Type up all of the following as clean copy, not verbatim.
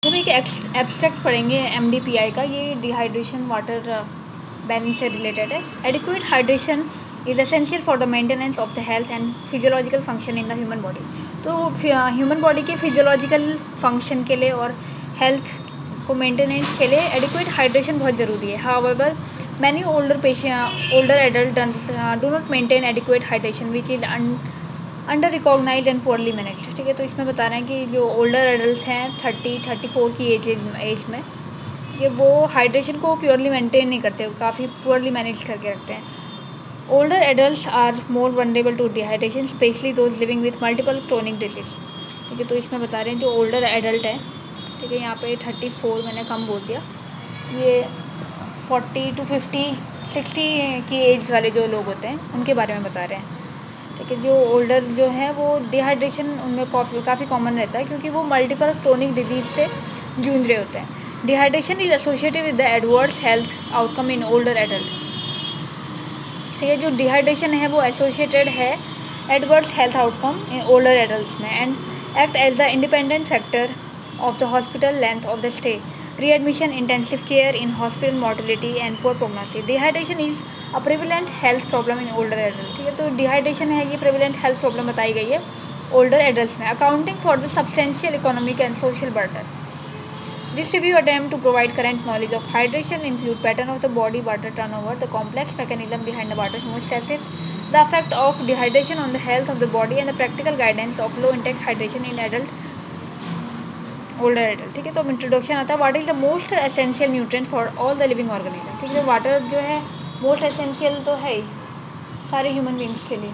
हम एक एब्स्ट्रैक्ट पढ़ेंगे MDPI का। ये डिहाइड्रेशन वाटर बैलेंस से रिलेटेड है। Adequate hydration is essential for the maintenance of the health and physiological function in the human body. तो ह्यूमन बॉडी के फिजियोलॉजिकल फंक्शन के लिए और हेल्थ को मेंटेनेंस के लिए एडिक्वेट हाइड्रेशन बहुत ज़रूरी है। However many older adults do not maintain adequate hydration which is under recognise and poorly manage. ठीक है, तो इसमें बता रहे हैं कि जो ओल्डर एडल्ट हैं 34 की एज में ये वो हाइड्रेशन को प्योरली मेंटेन नहीं करते, काफ़ी पुअरली मैनेज करके रखते हैं। Older adults are more vulnerable to dehydration specially those living with multiple chronic disease. ठीक है, तो इसमें बता रहे हैं जो ओल्डर एडल्ट है, ठीक है, यहाँ पे 34 मैंने कम बोल दिया, ये 40 to 50 60 की एज वाले जो लोग होते हैं उनके बारे में बता रहे हैं। ठीक है, जो ओल्डर जो है वो डिहाइड्रेशन उनमें काफ़ी कॉमन रहता है क्योंकि वो मल्टीपल क्रोनिक डिजीज़ से जूझ रहे होते हैं। Dehydration is associated with the adverse health outcome in older adult. ठीक है, जो डिहाइड्रेशन है वो एसोसिएटेड है adverse health outcome in older adult में and act as the independent factor of the hospital length of the stay, readmission, intensive care in hospital, mortality and poor prognosis. Dehydration is a prevalent health problem in older adults. ठीक है, तो dehydration है ये prevalent health problem बताई गई है older adults में, accounting for the substantial economic and social burden. This review attempt to provide current knowledge of hydration include pattern of the body water turnover, the complex mechanism behind the water hemostasis, the effect of dehydration on the health of the body and the practical guidance of low intake hydration in adult older adult. ठीक है, तो introduction आता है water is the most essential nutrient for all the living organism. ठीक है, water जो है most essential तो है ही सारे ह्यूमन बींग्स के लिए,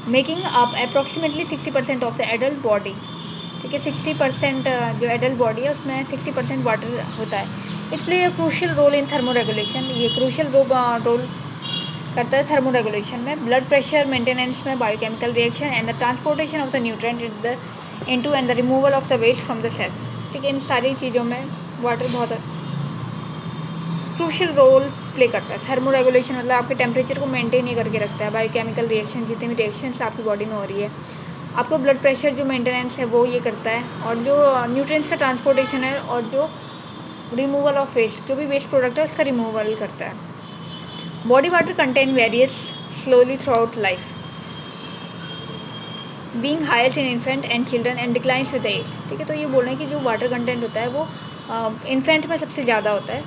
making up approximately 60% of the adult body. ठीक है, 60% जो एडल्ट बॉडी है उसमें 60% वाटर होता है। It play a crucial role in thermo regulation, ये क्रूशियल रोल करता है थर्मो रेगुलेशन में, ब्लड प्रेशर मेंटेनेंस में, biochemical reaction and the transportation of the nutrient into and the removal of the waste from the cell. ठीक है, इन सारी चीज़ों में वाटर बहुत क्रूशियल रोल प्ले करता है। थर्मो रेगुलेशन मतलब आपके टेम्परेचर को मेंटेन ही करके रखता है, बायोकेमिकल रिएक्शन जितनी भी रिएक्शंस आपकी बॉडी में हो रही है, आपको ब्लड प्रेशर जो मेंटेनेंस है वो ये करता है, और जो न्यूट्रिएंट्स का ट्रांसपोर्टेशन है और जो रिमूवल ऑफ वेस्ट, जो भी वेस्ट प्रोडक्ट है उसका रिमूवल करता है। Body water content varies slowly throughout life, being highest in infant and children and declines with age. ठीक है, तो ये बोल रहे हैं कि जो वाटर कंटेंट होता है वो इन्फेंट में सबसे ज़्यादा होता है।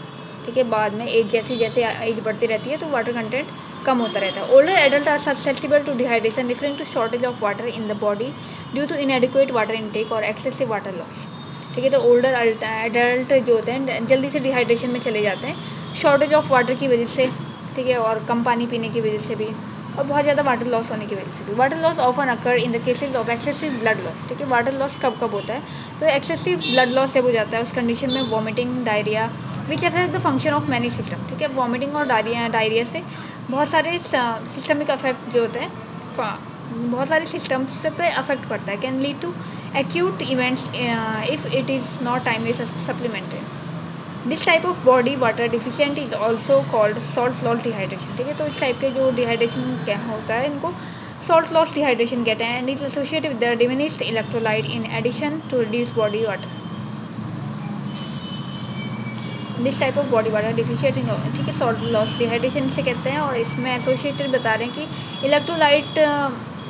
ठीक है, बाद में एज जैसे जैसे एज बढ़ती रहती है तो वाटर कंटेंट कम होता रहता है। Older adult are susceptible to dehydration referring to shortage of water in the body due to inadequate water intake और एक्सेसिव वाटर लॉस। ठीक है, तो ओल्डर एडल्ट जो होते हैं जल्दी से डिहाइड्रेशन में चले जाते हैं शॉर्टेज ऑफ वाटर की वजह से। ठीक है, और कम पानी पीने की वजह से भी और बहुत ज़्यादा वाटर लॉस होने की वजह से भी। Water loss often occur in the cases of excessive blood loss. ठीक है, वाटर लॉस कब कब होता है, तो एक्सेसिव ब्लड लॉस जब हो जाता है उस कंडीशन में vomiting, diarrhoea which affect the function of many system. ठीक है, वॉमिटिंग और डायरिया से बहुत सारे सिस्टमिक अफेक्ट जो होते हैं बहुत सारे सिस्टम्स पे अफेक्ट पड़ता है, can lead to acute events if it is not timely supplemented. This type of body water deficient is also called salt loss dehydration. ठीक है, तो इस टाइप के जो डिहाइड्रेशन क्या होता है इनको सॉल्ट लॉस डिहाइड्रेशन कहते हैं and is associated with the diminished electrolyte in addition to reduce body water. This type of body water deficient, ठीक है, सॉल्ट लॉस डिहाइड्रेशन से कहते हैं, और इसमें एसोसिएटेड बता रहे हैं कि इलेक्ट्रोलाइट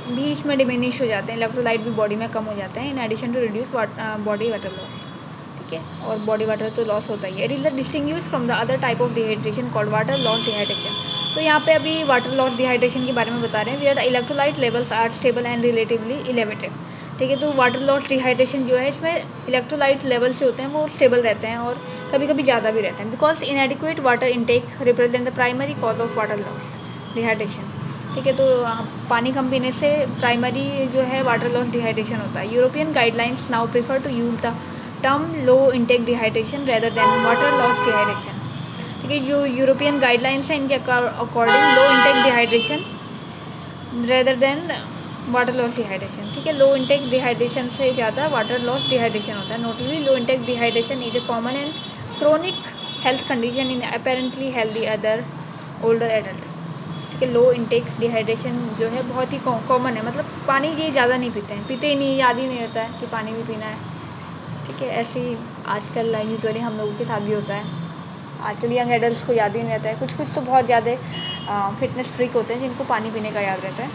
भी इसमें डिमिनिश हो जाते हैं, इलेक्ट्रोलाइट भी बॉडी में कम हो जाते हैं in addition to reduce body water loss. और बॉडी वाटर तो लॉस होता ही है। It is the distinguish from the other type of dehydration called water loss dehydration. तो यहाँ पे अभी वाटर लॉस डिहाइड्रेशन के बारे में बता रहे हैं, where electrolyte levels are stable and relatively elevated. ठीक है, तो वाटर लॉस डिहाइड्रेशन जो है इसमें इलेक्ट्रोलाइट लेवल्स जो होते हैं वो स्टेबल रहते हैं और कभी कभी ज़्यादा भी रहते हैं, because इनएडिक्वेट water intake represent the primary cause of water loss dehydration. ठीक है, तो पानी कम पीने से प्राइमरी जो है वाटर लॉस डिहाइड्रेशन होता है। European guidelines now prefer to use the term low intake dehydration rather than water loss dehydration. ठीक है, जो यूरोपियन गाइडलाइंस हैं इनके according low intake dehydration rather than water loss dehydration. ठीक है, लो इंटेक डिहाइड्रेशन से ज़्यादा वाटर लॉस डिहाइड्रेशन होता है। Notably low intake dehydration is a common and chronic health condition in apparently healthy other older adult. ठीक है। Low intake dehydration जो है बहुत ही कॉमन है, मतलब पानी ये ज़्यादा नहीं पीते हैं, पीते ही नहीं, याद ही नहीं रहता है कि पानी भी पीना है, ठीक है। ऐसे ही आजकल यूजुअली हम लोगों के साथ भी होता है, आजकल यंग एडल्ट्स को याद ही नहीं रहता है। कुछ कुछ तो बहुत ज़्यादा फिटनेस फ्रीक होते हैं जिनको पानी पीने का याद रहता है,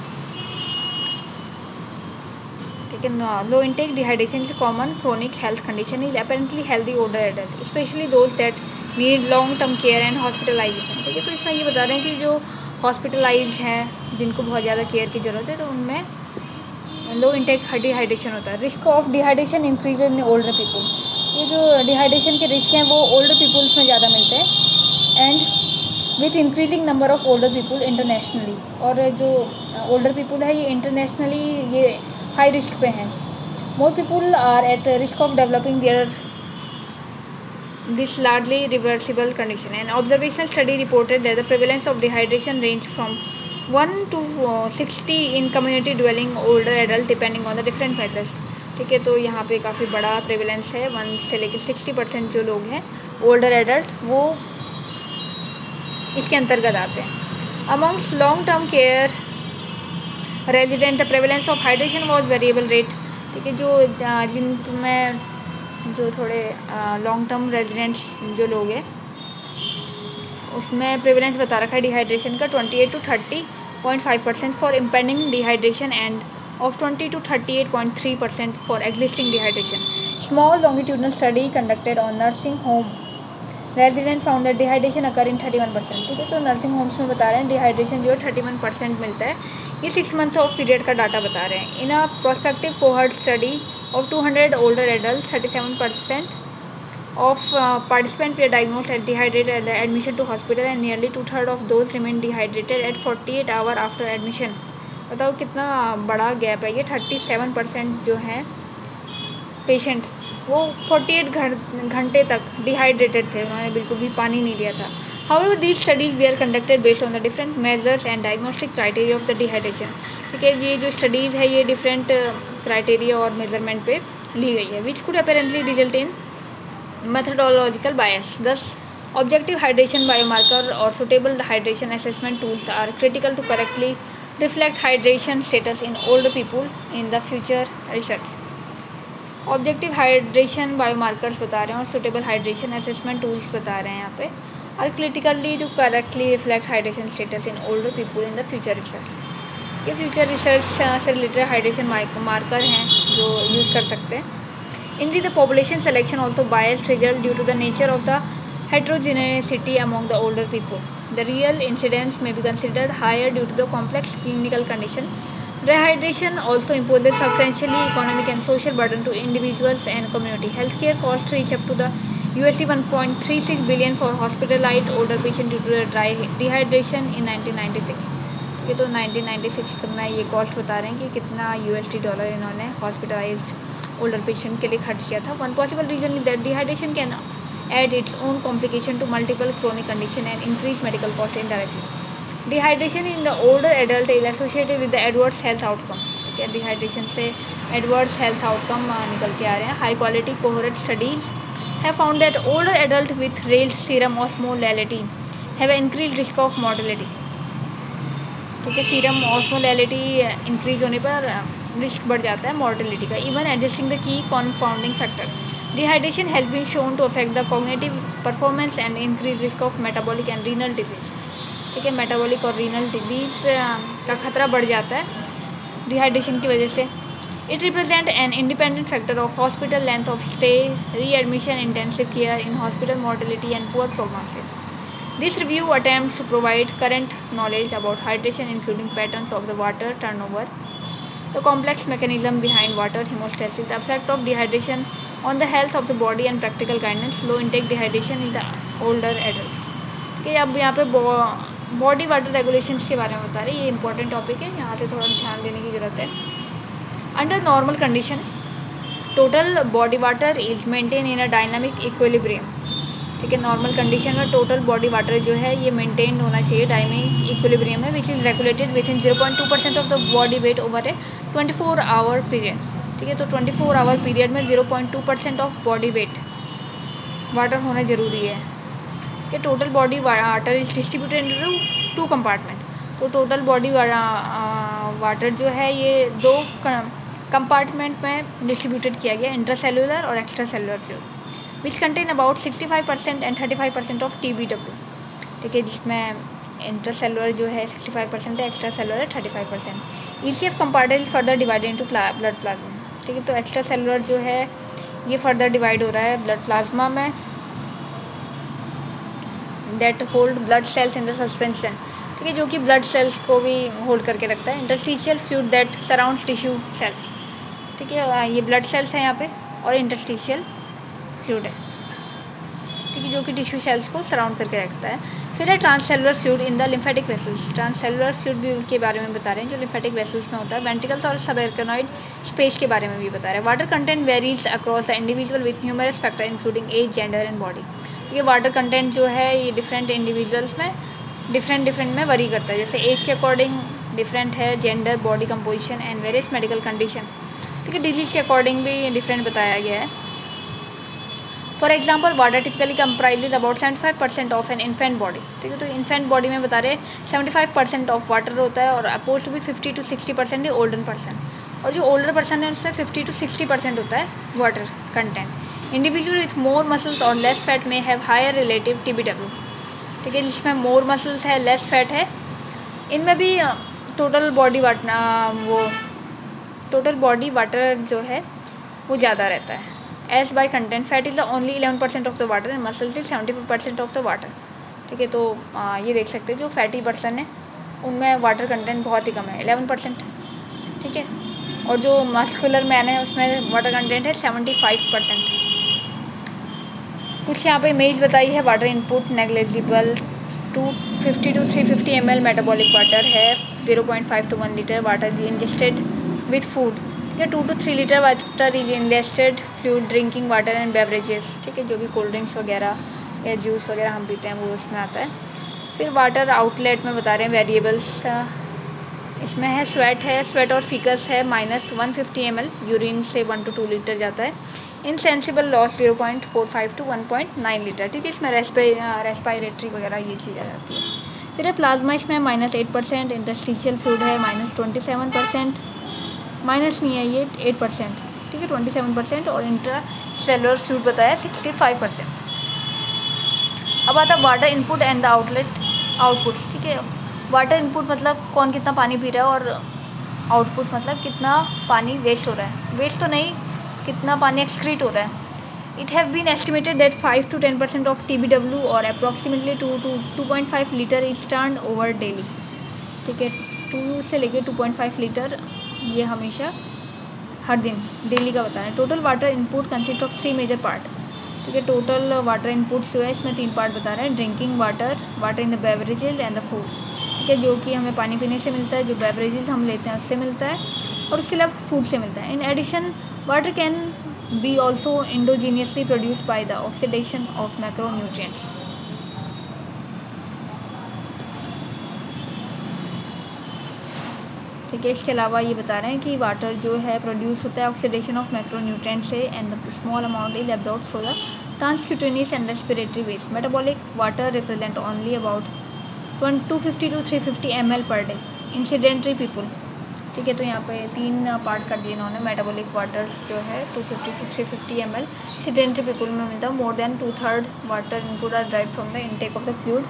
ठीक है। Low intake dehydration is common chronic health condition is apparently healthy older adult especially those that need long term care and hospitalization, ठीक है। तो इसमें ये बता रहे हैं कि जो हॉस्पिटलाइज हैं, जिनको बहुत ज़्यादा केयर की ज़रूरत है, तो उनमें लो इनटेक डिहाइड्रेशन होता है। Risk of dehydration increase in older people, ये जो डिहाइड्रेशन के रिस्क हैं वो ओल्डर पीपल्स में ज़्यादा मिलते हैं and with increasing number of older people internationally, और जो ओल्डर पीपल है ये इंटरनेशनली ये हाई रिस्क पे हैं। More people are at risk of developing there this largely reversible condition. An observational study reported that the prevalence of dehydration ranged from 1 to 60 in community dwelling older adult depending on the different factors, ठीक है। तो यहाँ पे काफ़ी बड़ा prevalence है, 1 से लेकर 60% जो लोग हैं ओल्डर एडल्ट वो इसके अंतर्गत आते हैं। Amongst long term care resident the prevalence of hydration was variable rate, ठीक है। जो जिनमें जो थोड़े लॉन्ग टर्म रेजिडेंट्स जो लोग हैं उसमें प्रेवलेंस बता रखा है डिहाइड्रेशन का 28 to 30.5% for impending dehydration and of 20 to 38.3% for existing dehydration. Small longitudinal study conducted on nursing home resident found that dehydration occur in 31%, ठीक है। तो नर्सिंग होम्स में बता रहे हैं डिहाइड्रेशन जो है 31% मिलता है, ये 6 मंथ ऑफ पीरियड का डाटा बता रहे हैं। In a prospective cohort study of 200 older adults, 37% of participants were diagnosed as dehydrated at the admission to hospital and nearly 2/3 of those remained dehydrated at 48 hours after admission। बताओ कितना बड़ा gap है ये। 37% जो हैं पेशेंट वो 48 घंटे तक डिहाइड्रेटेड थे, उन्होंने बिल्कुल भी पानी नहीं लिया था। However, these studies were conducted based on the different measures and diagnostic criteria of the dehydration, ठीक है। ये जो स्टडीज़ है ये डिफरेंट क्राइटेरिया और मेजरमेंट पे ली गई है, which could apparently result in methodological bias. Thus, objective hydration biomarker or suitable hydration assessment tools are critical to correctly reflect hydration status in older people in the future research. Objective hydration biomarkers बता रहे हैं और suitable hydration assessment tools बता रहे हैं यहाँ पे, और क्रिटिकली जो correctly reflect hydration status in older people in the future research. ये फ्यूचर रिसर्च से रिलेटेड हाइड्रेशन मार्कर हैं जो यूज़ कर सकते हैं। Indeed, the population selection also biased result due to the nature of the heterogeneity among the older people. The real incidence may be considered higher due to the complex clinical condition. Dehydration also imposes substantially economic and social burden to individuals and community. Healthcare costs reach up to the USD 1.36 billion for hospitalized older patients due to the dehydration in 1996. ये तो 1996 में ये cost बता रहे हैं कि कितना $, इन्होंने हॉस्पिटलाइज्ड older patient के लिए खर्च किया था। One possible reason is that dehydration can add its own complication to multiple chronic condition and increase medical cost indirectly. Dehydration in the older adult is associated with the adverse health outcome, ठीक है। dehydration से adverse health outcome निकल के आ रहे हैं। High quality cohort studies have found that older adult with raised serum osmolality have an increased risk of mortality, ठीक है। Serum osmolality increase होने पर रिस्क बढ़ जाता है मॉर्टेलिटी का। Even adjusting the key confounding factor, dehydration has been shown to affect the cognitive performance and increase risk of metabolic and renal disease, ठीक है। मेटाबॉलिक और रीनल डिजीज का खतरा बढ़ जाता है डिहाइड्रेशन की वजह से। It represent an independent factor of hospital length of stay, readmission, intensive care in hospital mortality and poor prognosis. This review attempts to provide current knowledge about hydration, including patterns of the water turnover, the complex mechanism behind water hemostasis, the effect of dehydration on the health of the body, and practical guidance. Low intake dehydration in the older adults, ठीक है। अब यहाँ पे body water regulations के बारे में बता रहे हैं, ये इंपॉर्टेंट टॉपिक है, यहाँ पे थोड़ा ध्यान देने की ज़रूरत है। Under normal condition total body water is maintain in a dynamic equilibrium, ठीक है। नॉर्मल कंडीशन में टोटल बॉडी वाटर जो है ये मेंटेन होना चाहिए डायनामिक इक्विलिब्रियम में, which is regulated with in 0.2% of the body weight over A 24 our period, ठीक है। तो 24 आवर पीरियड में 0.2% ऑफ बॉडी वेट वाटर होना ज़रूरी है कि total body water is distributed into 2 compartment. तो टोटल बॉडी वाटर जो है ये 2 कंपार्टमेंट में डिस्ट्रीब्यूटेड किया गया, इंट्रासेलुलर और extra cellular fluid, which contain about 65% and 35% of TBW। ठीक है, जिसमें इंट्रासेलुलर जो है 65% है, एक्स्ट्रा सेलुलर है 35%। ECF compartment is further divided into blood plasma. ठीक है, तो एक्स्ट्रा सेलुलर जो है ये फर्दर डिवाइड हो रहा है ब्लड प्लाज्मा में, that hold blood cells in the suspension. ठीक है, जो कि ब्लड सेल्स को भी होल्ड करके रखता है। Interstitial fluid that surrounds tissue cells. ठीक है, ये ब्लड सेल्स हैं यहाँ पे, और इंटरस्टिशियल फ्लूइड है, ठीक है, जो कि टिश्यू सेल्स को सराउंड करके रखता है। फिर है transcellular fluid in the lymphatic vessels. Transcellular fluid के बारे में बता रहे हैं जो लिम्फेटिक वेसल्स में होता है। वेंट्रिकल्स और सबएर्कनॉइड स्पेस के बारे में भी बता रहे हैं। Water content varies across the individual with numerous factor including age, gender and body. ये वाटर कंटेंट जो है ये डिफरेंट इंडिविजुअल्स में डिफरेंट में वरी करता है, जैसे एज के अकॉर्डिंग डिफरेंट है, gender, body composition and various medical condition. ठीक है, डिजीज के अकॉर्डिंग भी डिफरेंट बताया गया है। For example, water typically comprises about 75% of an infant body. ठीक है, तो इन्फेंट बॉडी में बता रहे 75% ऑफ वाटर होता है, और अपोज टू भी 50 to 60% है ओल्डर पर्सन, और जो ओल्डर पर्सन है उसमें 50 to 60% होता है water content. Individual with more muscles और लेस फैट में हैव हायर रिलेटिव TBW। ठीक है, जिसमें मोर मसल्स है, लेस फैट है, इनमें भी टोटल बॉडी वाटर जो है वो ज़्यादा रहता है। Age by content, fat is the only 11% of the water and muscles is 75% of the water. ठीक है, तो ये देख सकते हैं जो फैटी पर्सन है उनमें वाटर कंटेंट बहुत ही कम है, 11%। ठीक है, और जो मस्कुलर मैन है उसमें वाटर कंटेंट है 75%। कुछ यहाँ पे इमेज बताई है। Water input negligible, 250 to 350 ml metabolic water है, 0.5 to 1 litre water ingested with food. ठीक है, 2 to 3 litre water is ingested fluid drinking water and beverages. ठीक है, जो भी कोल्ड ड्रिंक्स वगैरह या जूस वगैरह हम पीते हैं वो उसमें आता है। फिर वाटर आउटलेट में बता रहे हैं वेरिएबल्स, इसमें है स्वेट और फीकस है -150 ml, यूरिन से 1 to 2 लीटर जाता है। Insensible loss 0.45 to 1.9 litre. ठीक है, इसमें रेस्पायरेटरी वगैरह ये चीज़ आ जाती है। फिर है प्लाज्मा, इसमें -8%, इंटरस्टिशियल फ्लूइड है -27%, माइनस नहीं है ये 8%। ठीक है, 27%, और इंट्रासेलुलर फ्लूइड बताया 65%। अब आता है water input and the output. ठीक है, वाटर इनपुट मतलब कौन कितना पानी पी रहा है, और आउटपुट मतलब कितना पानी वेस्ट हो रहा है, वेस्ट तो नहीं, कितना पानी एक्सक्रीट हो रहा है। It have been estimated that 5 to 10% of TBW और approximately 2 to 2.5 litre is turn over daily. ठीक है, 2 से लेके 2.5 लीटर ये हमेशा हर दिन डेली का बता रहे हैं। Total water input consist of 3 major part. ठीक है, टोटल वाटर इनपुट जो है इसमें 3 पार्ट बता रहे हैं। Drinking water, water in the beverages and the food. ठीक है, जो कि हमें पानी पीने से मिलता है, जो बेवरेजेज हम लेते हैं उससे मिलता है, और उसके अलावा फूड से मिलता है। In addition water can be also endogenously produced by the oxidation of macronutrients. ठीक है, इसके अलावा ये बता रहे हैं कि वाटर जो है प्रोड्यूस होता है ऑक्सीडेशन ऑफ मैक्रोन्यूट्रिएंट से, and the small amount is absorbed through the transcutaneous and respiratory ways. Metabolic water represent only about 250 to 350 ml per day in sedentary people. ठीक है, तो यहाँ पे 3 पार्ट कर दिए इन्होंने। मेटाबॉलिक वाटर्स जो है 250 to 350 ml सेडेंटरी पीपल में मिलता है। More than 2/3 water input are drive from the intake of the fluid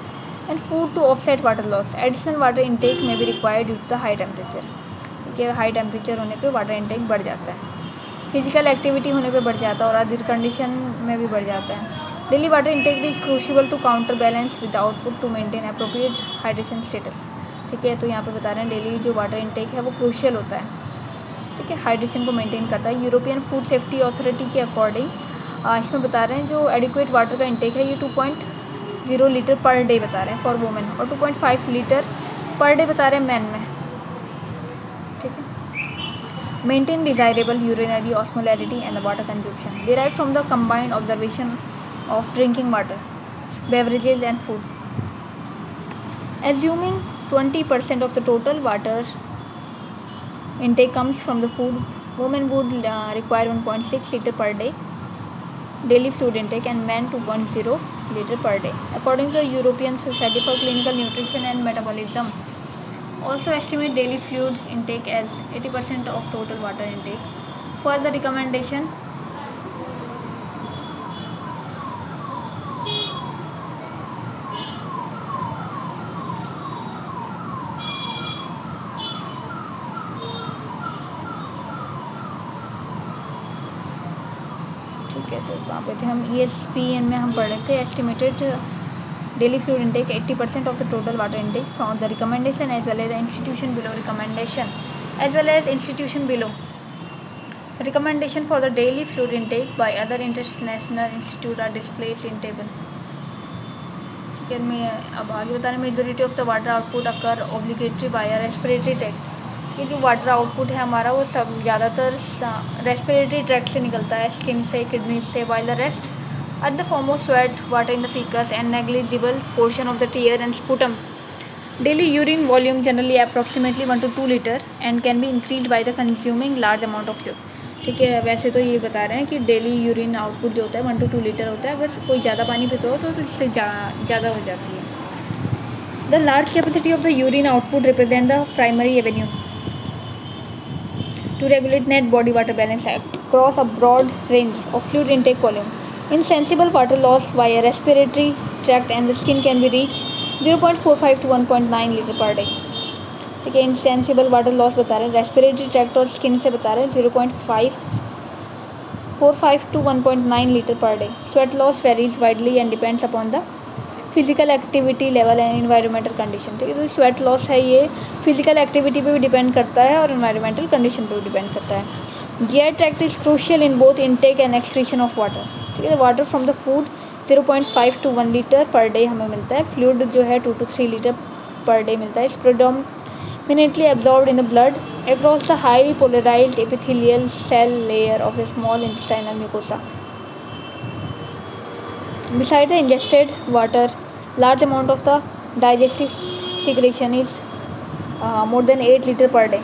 and food to offset water loss. Additional water intake में भी required due to the high temperature. ठीक है, high temperature होने पे water intake बढ़ जाता है, physical activity होने पे बढ़ जाता है, और अदर कंडीशन में भी बढ़ जाता है। Daily water intake is crucial to counter balance with output to maintain appropriate hydration status. ठीक है, तो यहाँ पे बता रहे हैं डेली जो वाटर इनटेक है वो क्रूशियल होता है। ठीक है, हाइड्रेशन को मेंटेन करता है। यूरोपियन फूड सेफ्टी अथॉरिटी के अकॉर्डिंग इसमें बता रहे हैं जो एडिक्वेट वाटर का इनटेक है ये 2.0 लीटर पर डे बता रहे हैं फॉर वुमेन, और 2.5 लीटर पर डे बता रहे हैं मैन में। ठीक है, maintain desirable urinary osmolarity and the water consumption derived from the combined observation of drinking water, beverages and food. Assuming 20% of the total water intake comes from the food, women would require 1.6 liter per day daily fluid intake, and men 2.0 liter per day. According to the European Society for Clinical Nutrition and Metabolism, Also estimate daily fluid intake as 80% of total water intake. For the recommendation, ठीक है, तो वहाँ पे थे हम ESPN में हम पढ़ रहे थे estimated daily fluid intake 80% of the total water intake from the recommendation as well as the institution below recommendation as well as institution below recommendation for the daily fluid intake by other international institute are displayed in table. ठीक है, मैं अब आगे बता रहे majority of the water output occur obligatory by respiratory tract. ये जो water output है हमारा वो सब ज़्यादातर रेस्पिरेटरी ट्रैक्ट से निकलता है, स्किन से, किडनी से, while the rest at the form of sweat, water in the fecus and negligible portion of the tear and sputum. Daily urine volume generally approximately 1 to 2 liter and can be increased by the consuming large amount of fluid. ठीक है, वैसे तो ये बता रहे हैं कि daily urine output जो होता है 1 to 2 लीटर होता है। अगर कोई ज़्यादा पानी पीता हो तो इससे ज़्यादा हो जाती है। The large capacity of the urine output represent the primary avenue to regulate net body water balance across a broad range of fluid intake volume. Insensible water loss via respiratory tract and the skin can be reached 0.45 to 1.9 litre per day. ठीक है, insensible water loss बता रहे हैं, respiratory tract और skin से बता रहे हैं 0.45 to 1.9 litre per day. Sweat loss varies widely and depends upon the physical activity level and environmental condition. ठीक है, तो स्वेट लॉस है ये फिजिकल एक्टिविटी पे भी डिपेंड करता है और इन्वायरमेंटल कंडीशन पे भी डिपेंड करता है। GI tract is crucial in both intake and excretion of water। ठीक है, water from the food 0.5 to 1 litre per day हमें मिलता है। फ्लूइड जो है 2 to 3 लीटर पर डे मिलता है। It's predominantly absorbed in the blood across the highly polarized epithelial cell layer of the small intestinal mucosa. Besides the ingested water, large amount of the digestive secretion is more than 8 litre per day.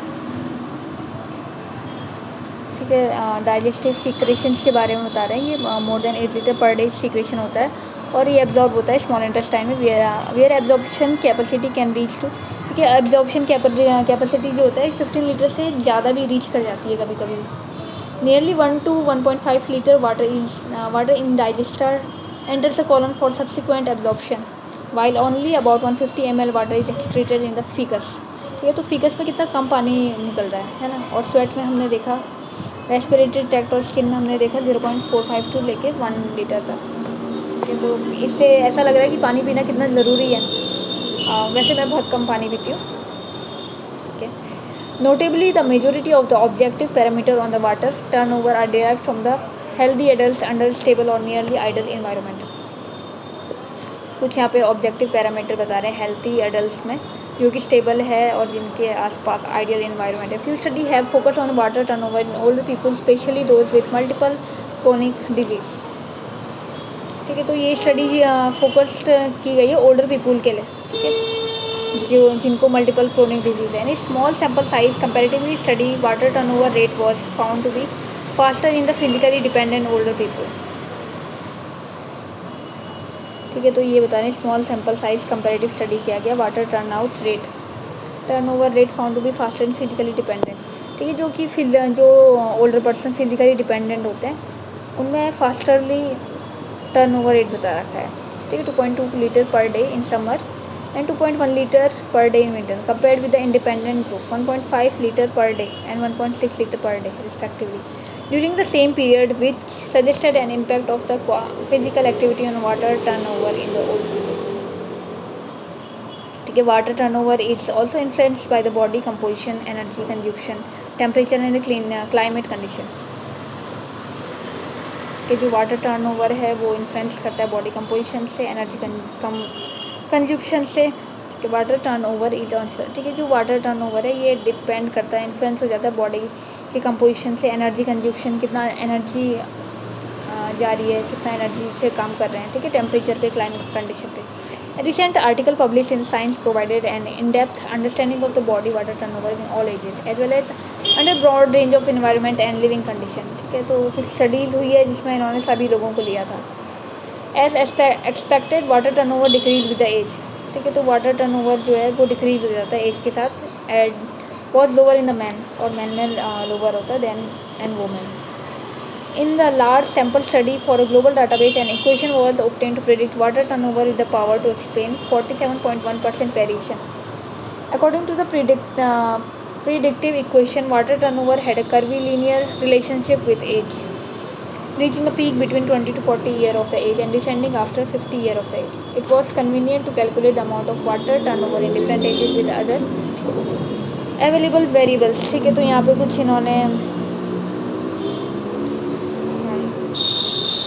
ठीक है, digestive secretions के बारे में बता रहे हैं। ये more than 8 litre per day secretion होता है और ये एब्जॉर्ब होता है स्मॉल इंटेस्टाइन में where absorption capacity can reach to. ठीक है, एब्जॉर्प्शन कैपेसिटी जो होता है 15 लीटर से ज़्यादा भी रीच कर जाती है कभी कभी। Nearly 1 to 1.5 litre water in digester enters the colon for subsequent absorption while only about 150 ml water is excreted in the fecus। ठीक है, तो फीकस में कितना कम पानी निकल रहा है ना। और स्वेट में हमने देखा, रेस्पिरेटरी ट्रैक्ट और स्किन में हमने देखा 0.45 टू लेके 1 लीटर तक। ठीक है, तो इससे ऐसा लग रहा है कि पानी पीना कितना ज़रूरी है। वैसे मैं बहुत कम पानी पीती हूँ। ठीक है, notably the majority of the objective parameter on the water turn over are derived from the healthy adult under stable और नियरली आइडल इन्वायरमेंट। कुछ यहाँ पे ऑब्जेक्टिव पैरामीटर बता रहे हैं हेल्थी एडल्ट में जो कि स्टेबल है और जिनके आसपास आइडियल इन्वायरमेंट है। Few study have focus on water turnover in older people specially those with multiple chronic disease. ठीक है, तो ये स्टडी फोकस्ड की गई है ओल्डर पीपल के लिए। ठीक है, जो जिनको मल्टीपल क्रोनिक डिजीज है। Small sample size comparatively study water turnover rate was found to be faster in the physically dependent older people. ठीक है, तो ये बता रहे हैं small sample size comparative study किया गया water turnover rate found to be faster in physically dependent. ठीक है, जो ओल्डर पर्सन फिजिकली डिपेंडेंट होते हैं उनमें फास्टरली टर्नओवर रेट बता रखा है। ठीक है, 2.2 litre per day in summer and 2.1 litre per day in winter compared with the independent group 1.5 litre per day and 1.6 litre per day respectively during the same period, which suggested an impact of the physical activity on water turnover in the old people. ठीक है, water turnover is also influenced by the body composition, energy consumption, temperature and the climate condition. कि जो water turnover है वो influence करता है body composition से, energy consumption से। ठीक है, वाटर टर्नओवर इज ऑल्सो। ठीक है, जो वाटर टर्नओवर है ये डिपेंड करता है, इन्फ्लुएंस हो जाता है बॉडी की कंपोजिशन से, एनर्जी कंजप्शन, कितना एनर्जी जा रही है, कितना एनर्जी से काम कर रहे हैं। ठीक है, टेम्परेचर पे, क्लाइमेट कंडीशन पे। Recent article publish in science provided an in depth understanding of the body water turnover in all ages as well as under broad range of environment and living condition. ठीक है, तो कुछ studies हुई है जिसमें इन्होंने सभी लोगों को लिया था। As expected water turnover decrease with the age. ठीक है, तो वाटर टर्नओवर जो है वो डिक्रीज हो जाता है एज के साथ। and was lower in the men, और men में lower होता है than in women. In the large sample study for a global database, an equation was obtained to predict water turnover with the power to explain 47.1% variation. According to the predictive equation, water turnover had a curvilinear relationship with age, reaching a peak between 20 to 40 years of the age and descending after 50 years of the age. It was convenient to calculate the amount of water turnover in different ages with other available variables. ठीक है, तो यहाँ पे कुछ इन्होंने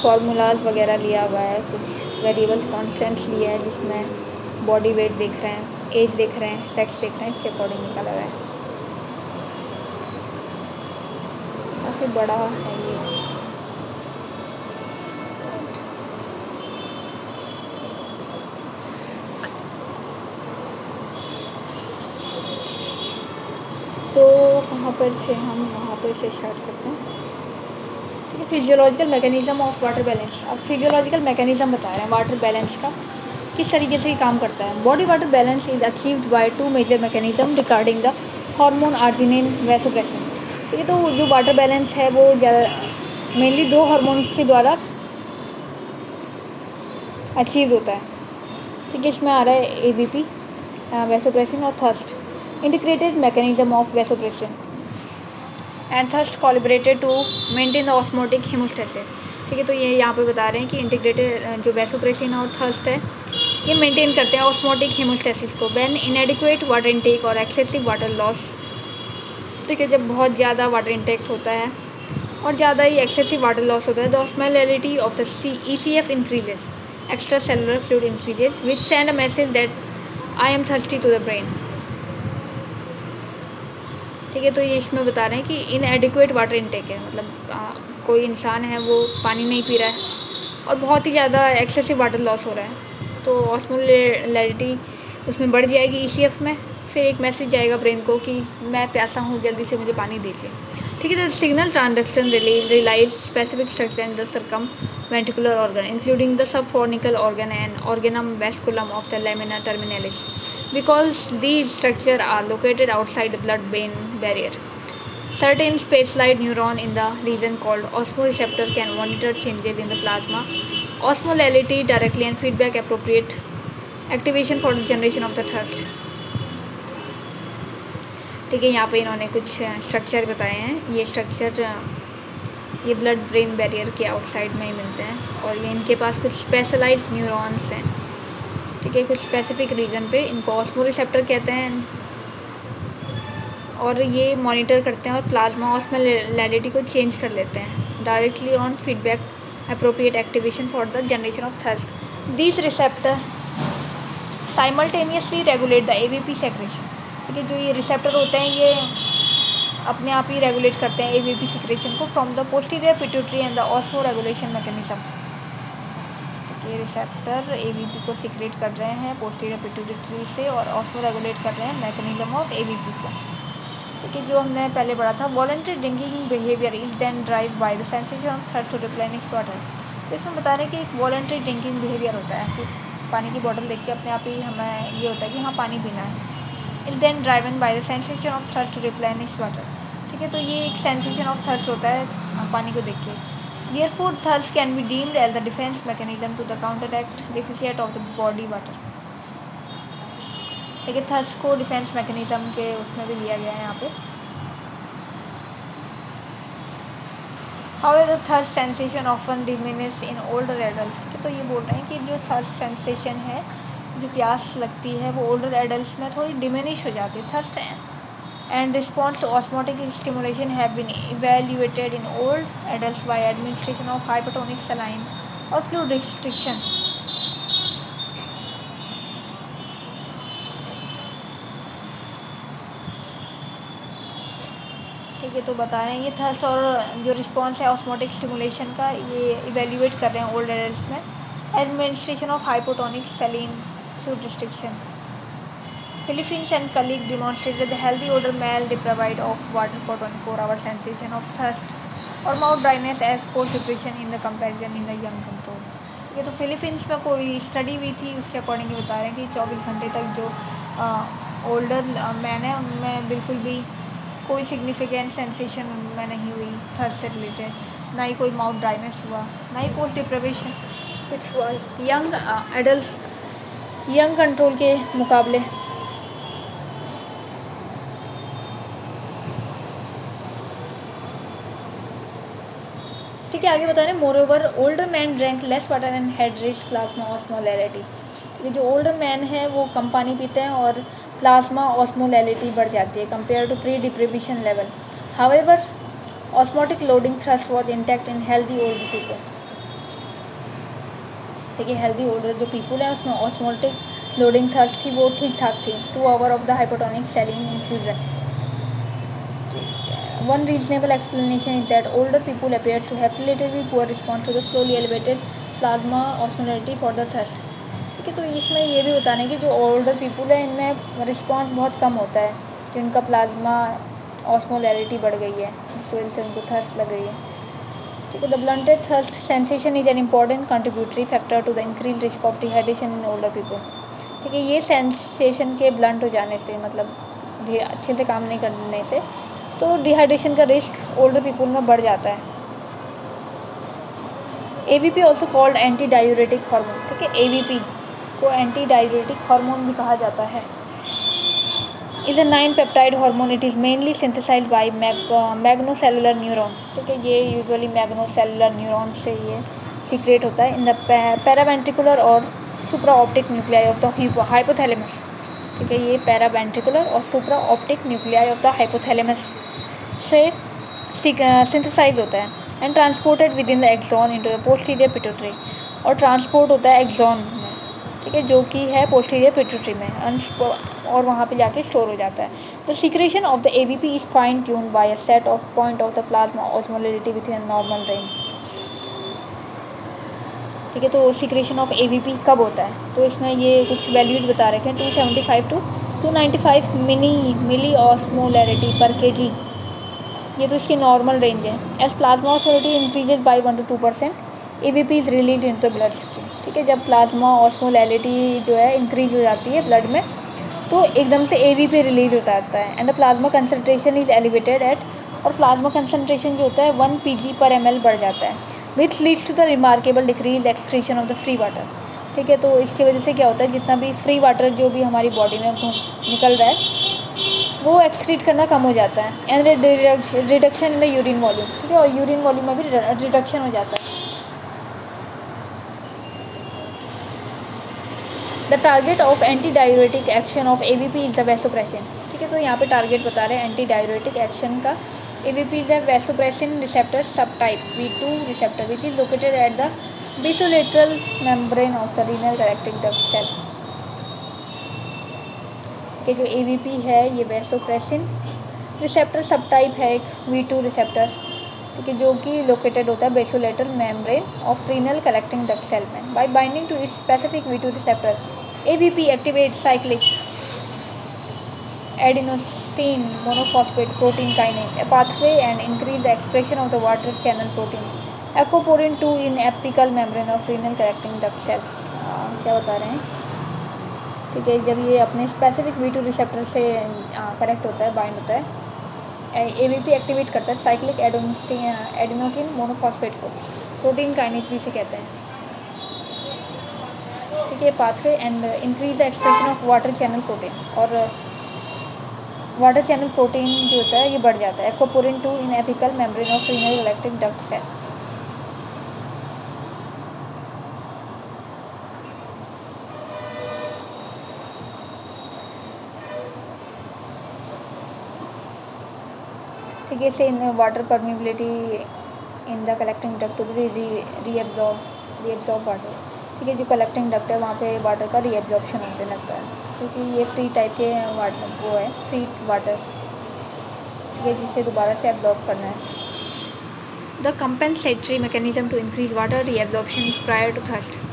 formulas वगैरह लिया हुआ है, कुछ वेरिएबल्स कॉन्स्टेंट्स लिए हैं जिसमें बॉडी वेट देख रहे हैं, एज देख रहे हैं, सेक्स देख रहे हैं, इसके अकॉर्डिंग निकाला हुआ है। काफ़ी बड़ा है ये। तो कहाँ पर थे हम, वहाँ पर से स्टार्ट करते हैं। ठीक है, physiological mechanism of water balance. अब फिजियोलॉजिकल मैकेनिज्म बता रहे हैं वाटर बैलेंस का, किस तरीके से ये काम करता है। Body water balance is achieved by two major mechanism regarding the hormone arginine vasopressin. ठीक है, तो जो वाटर बैलेंस है वो मेनली दो हार्मोन्स के द्वारा अचीव होता है। ठीक है, इसमें आ रहा है AVP वैसोप्रेसिन और thirst, integrated mechanism of vasopressin and thirst collaborated to maintain the osmotic homeostasis. ठीक है, तो ये यहाँ पे बता रहे हैं कि इंटीग्रेटेड जो वैसोप्रेसिन और थर्स्ट है ये मेंटेन करते हैं ऑस्मोटिक हेमोस्टेसिस को व्हेन इनएडिक्वेट वाटर इनटेक और एक्सेसिव वाटर लॉस। ठीक है, जब बहुत ज़्यादा वाटर इनटेक होता है और ज़्यादा ही एक्सेसिव वाटर लॉस होता है, the osmolarity of the ECF increases, extra cellular fluid increases which send a message that I am thirsty to the brain. ठीक है, तो ये इसमें बता रहे हैं कि इनएडिक्वेट वाटर इनटेक है, मतलब कोई इंसान है वो पानी नहीं पी रहा है और बहुत ही ज़्यादा एक्सेसिव वाटर लॉस हो रहा है, तो ऑस्मोलैरिटी उसमें बढ़ जाएगी ECF में, फिर एक मैसेज जाएगा ब्रेन को कि मैं प्यासा हूँ, जल्दी से मुझे पानी दीजिए। ठीक है, the signal transduction relies specific structure in the circumventricular organ including the subfornical organ and organum vasculosum of the lamina terminalis because these structures are located outside the blood-brain barrier. Certain specialized neurons in the region called osmoreceptor can monitor changes in the plasma osmolality directly and feedback appropriate activation for the generation of the thirst. ठीक है, यहाँ पे इन्होंने कुछ structure बताए हैं। ये structure ये ब्लड ब्रेन बैरियर के आउटसाइड में ही मिलते हैं और ये इनके पास कुछ स्पेशलाइज्ड न्यूरॉन्स हैं। ठीक है, कुछ स्पेसिफिक रीजन पे इनको ऑस्मोरिसेप्टर कहते हैं और ये मॉनिटर करते हैं और प्लाज्मा ऑस्मोलैरिटी को चेंज कर लेते हैं directly on feedback appropriate activation for the generation of thirst. This receptor simultaneously regulate the AVP secretion. ठीक है, जो ये रिसेप्टर होते हैं ये अपने आप ही रेगुलेट करते हैं AVP सेक्रेशन को from the posterior pituitary and the osmo regulation mechanism. ये रिसेप्टर AVP को सीक्रेट कर रहे हैं पोस्टीरियर पिट्यूटरी से और ऑस्मो रेगुलेट कर रहे हैं मैकेनिज्म ऑफ AVP को। ठीक है, जो हमने पहले पढ़ा था voluntary drinking behaviour is then drive by the sensation of thirst to replenish water. तो इसमें बता रहे हैं कि एक वॉलंटरी ड्रिंकिंग बिहेवियर होता है कि पानी की बोतल देख के अपने आप ही हमें ये होता है कि हाँ पानी पीना है। Is then driven by the sensation of thirst to replenish water. ठीक है, तो ये एक सेंसेशन ऑफ थर्स्ट होता है पानी को देख के। Therefore, thirst can be deemed as the defense mechanism to the counteract deficit of the body water. ठीक है, थर्स्ट को डिफेंस मैकेनिज्म के उसमें भी लिया गया है यहाँ पे। However, thirst sensation often diminish in older adults। तो ये बोल रहे हैं कि जो थर्स्ट सेंसेशन है, जो प्यास लगती है वो ओल्डर एडल्ट में थोड़ी डिमिनिश हो जाती है thirst and response to osmotic stimulation have been evaluated in old adults by administration of hypertonic saline or fluid restriction। ठीक है, तो बता रहे हैं ये थर्स्ट और जो रिस्पॉन्स है ऑस्मोटिक स्टिमुलेशन का ये इवेल्यूएट कर रहे हैं ओल्ड एडल्ट्स में administration of hypotonic saline fluid restriction. Philippines and colleagues demonstrated the healthy older male deprived of water for 24 hours sensation of thirst or mouth dryness as post depression in the comparison in the young control। ये तो Philippines में कोई study हुई थी उसके according बता रहे हैं कि 24 घंटे तक जो ओल्डर मैंने उनमें बिल्कुल भी कोई सिग्निफिकेंट सेंसेशन उनमें नहीं हुई थर्स्ट से रिलेटेड, ना ही कोई माउथ ड्राइनेस हुआ, ना ही पोस्ट डिप्रेवेशन कुछ हुआ यंग एडल्ट यंग कंट्रोल के मुकाबले। ठीक है, आगे बता रहे हैं more over older man drank less water and had rich plasma osmolarity. ये जो ओल्डर मैन है वो कम पानी पीते हैं और प्लाज्मा ऑस्मोलैरिटी बढ़ जाती है compare to pre deprivation level. However osmotic loading thirst was intact in healthy older people. ठीक है, हेल्दी ओल्डर जो पीपल है उसमें ऑस्मोटिक लोडिंग थ्रस्ट थी वो ठीक ठाक थी। 2 hour of the hypotonic saline infusion. One reasonable explanation is that older people appear to have relatively poor response to the slowly elevated plasma osmolarity for the thirst। ठीक है, तो इसमें ये भी बताना है कि जो ओल्डर पीपल है इनमें रिस्पांस बहुत कम होता है, कि उनका प्लाज्मा ऑस्मोलैरिटी बढ़ गई है जिसकी वजह से उनको थर्स्ट लग गई है। ठीक है, the blunted thirst sensation is an important contributory factor to the increase risk of dehydration in older people. ठीक है, ये सेंसेशन के ब्लंट हो जाने से, मतलब अच्छे से काम नहीं करने से, तो डिहाइड्रेशन का रिस्क ओल्डर पीपल में बढ़ जाता है। AVP also called anti diuretic hormone. ठीक है, AVP को एंटी डायूरेटिक हार्मोन भी कहा जाता है। Is a 9 peptide hormone. It is mainly synthesized by magnocellular neuron. ठीक है, ये यूजुअली मैग्नोसेलुलर न्यूरॉन से ये सीक्रेट होता है इन द पैरावेंट्रिकुलर और supra optic nuclei of the hypothalamus. ठीक है, ये पैरावेंट्रिकुलर और supra optic nuclei of the hypothalamus से सिंथेसाइज होता है and transported within the axon into the posterior pituitary, और ट्रांसपोर्ट होता है एक्सॉन में। ठीक है, जो कि है पोस्टीरियर पिट्यूटरी में, और वहाँ पे जाके स्टोर हो जाता है। The secretion of the AVP is fine tuned by a set of point of the plasma osmolarity within normal range. ठीक है, तो सीक्रेशन ऑफ AVP कब होता है, तो इसमें ये कुछ वैल्यूज बता रखे हैं। 275 to 295 milli osmolarity per kg, ये तो इसकी नॉर्मल रेंज है। As plasma osmolarity increases by 1 to 2%, AVP is release in the blood stream. ठीक है, जब प्लाज्मा ऑस्मोलैरिटी जो है इंक्रीज हो जाती है ब्लड में, तो एकदम से AVP रिलीज होता है and the plasma concentration is elevated at, और प्लाज्मा कंसनट्रेशन जो होता है 1 pg/ml बढ़ जाता है, which leads to the remarkable decrease excretion of the free water. ठीक है, तो इसकी वजह से क्या होता है, जितना भी फ्री वाटर जो भी हमारी बॉडी में निकल रहा है वो एक्सक्रीट करना कम हो जाता है and reduction in the urine volume. ठीक है, और यूरिन वॉल्यूम में भी रिडक्शन हो जाता है। The target of anti diuretic action of AVP is the vasopressin. ठीक है, तो यहाँ पे टारगेट बता रहे हैं एंटी डायूरेटिक एक्शन का। AVP is the vasopressin receptor sub type V2 receptor which is located at the basolateral membrane of the renal collecting duct cell. कि जो AVP है ये वैसोप्रेसिन रिसेप्टर सब टाइप है एक V2 रिसेप्टर, ठीक है, जो कि लोकेटेड होता है basolateral membrane of renal collecting duct cell में। By binding to its specific V2 receptor, AVP activate cyclic adenosine monophosphate protein kinase, a pathway and increase the expression of the water channel protein Aquaporin 2 in apical membrane of renal collecting duct cells। क्या बता रहे हैं, ठीक है, जब ये अपने specific V2 receptor से कनेक्ट होता है, बाइंड होता है, AVP एक्टिवेट करता है साइक्लिक एडिनोसिन मोनोफॉस्फेट को, प्रोटीन काइनेज भी से कहते हैं। ठीक है, pathway and increase the expression of water channel protein, और वाटर चैनल प्रोटीन जो होता है ये बढ़ जाता है। Aquaporin 2 in apical membrane of renal collecting duct cell. ठीक है, से in water permeability in the collecting duct to be reabsorb water. ठीक है, जो कलेक्टिंग डक्ट है वहाँ पे वाटर का रीएब्जॉर्प्शन होने लगता है, क्योंकि ये फ्री टाइप के वाटर वो है, फ्री वाटर, ठीक है, जिसे दोबारा से एब्जॉर्ब करना है। The compensatory mechanism to increase water reabsorption is prior to thirst.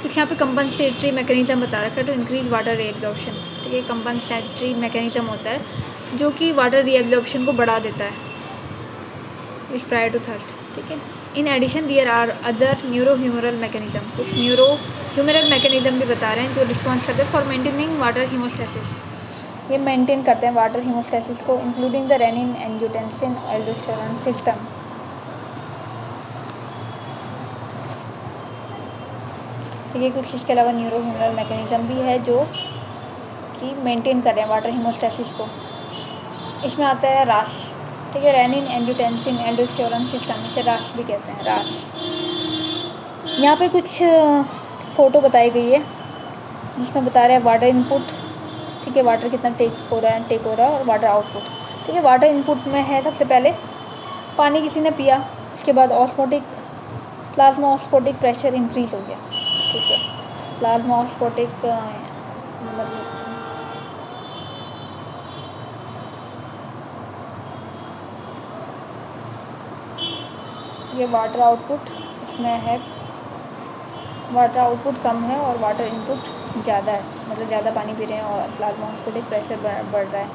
यहाँ पे कंपनसेटरी मैकेनिज्म बता रखा है टू इंक्रीज वाटर रीएब्जॉर्प्शन। ठीक है, कंपनसेटरी मैकेनिज्म होता है जो कि वाटर रीएब्जॉर्प्शन को बढ़ा देता है, इस प्रायर टू थर्स्ट। ठीक है, in addition there are other neurohumoral mechanism, कुछ न्यूरोह्यूमरल मैकेनिज्म भी बता रहे हैं जो रिस्पॉन्स करते हैं फॉर मेंटेनिंग वाटर हीमोस्टेसिस, ये मेंटेन करते हैं वाटर हीमोस्टेसिस को, including the renin angiotensin aldosterone system. ये कुछ इसके अलावा न्यूरोह्यूमरल मैकेनिज्म भी है जो कि मेंटेन कर रहे हैं वाटर हीमोस्टेसिस को। इसमें आता है राश, ठीक है, रेनिन एंजियोटेंसिन एल्डोस्टेरोन सिस्टम, इसे राश भी कहते हैं, राश। यहाँ पे कुछ फ़ोटो बताई गई है जिसमें बता रहे हैं वाटर इनपुट, ठीक है, वाटर कितना टेक हो रहा है और वाटर आउटपुट, ठीक है। वाटर इनपुट में है सबसे पहले पानी किसी ने पिया, उसके बाद osmotic plasma osmotic pressure increase हो गया, ठीक है। प्लाज्मा ऑस्मोटिक मतलब ये वाटर आउटपुट, इसमें है वाटर आउटपुट कम है और वाटर इनपुट ज़्यादा है, मतलब ज़्यादा पानी पी रहे हैं और प्लाज्मा ऑस्मोटिक प्रेशर बढ़ रहा है।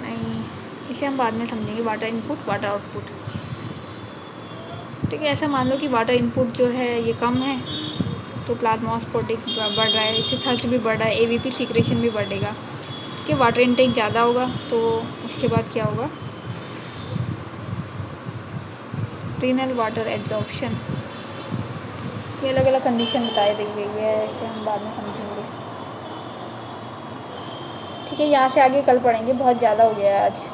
नहीं, इसे हम बाद में समझेंगे, वाटर इनपुट वाटर आउटपुट, ठीक है। ऐसा मान लो कि वाटर इनपुट जो है ये कम है तो प्लाज्मा ऑस्मोटिक बढ़ रहा है, इससे थर्स्ट भी बढ़ रहा है, एवीपी सीक्रेशन भी बढ़ेगा, ठीक है। वाटर इनटेक ज़्यादा होगा तो उसके बाद क्या होगा, रीनल वाटर एब्जॉर्प्शन, ये अलग अलग कंडीशन बताई दी गई है, इसे हम बाद में समझेंगे, ठीक है। यहाँ से आगे कल पढ़ेंगे, बहुत ज़्यादा हो गया है आज।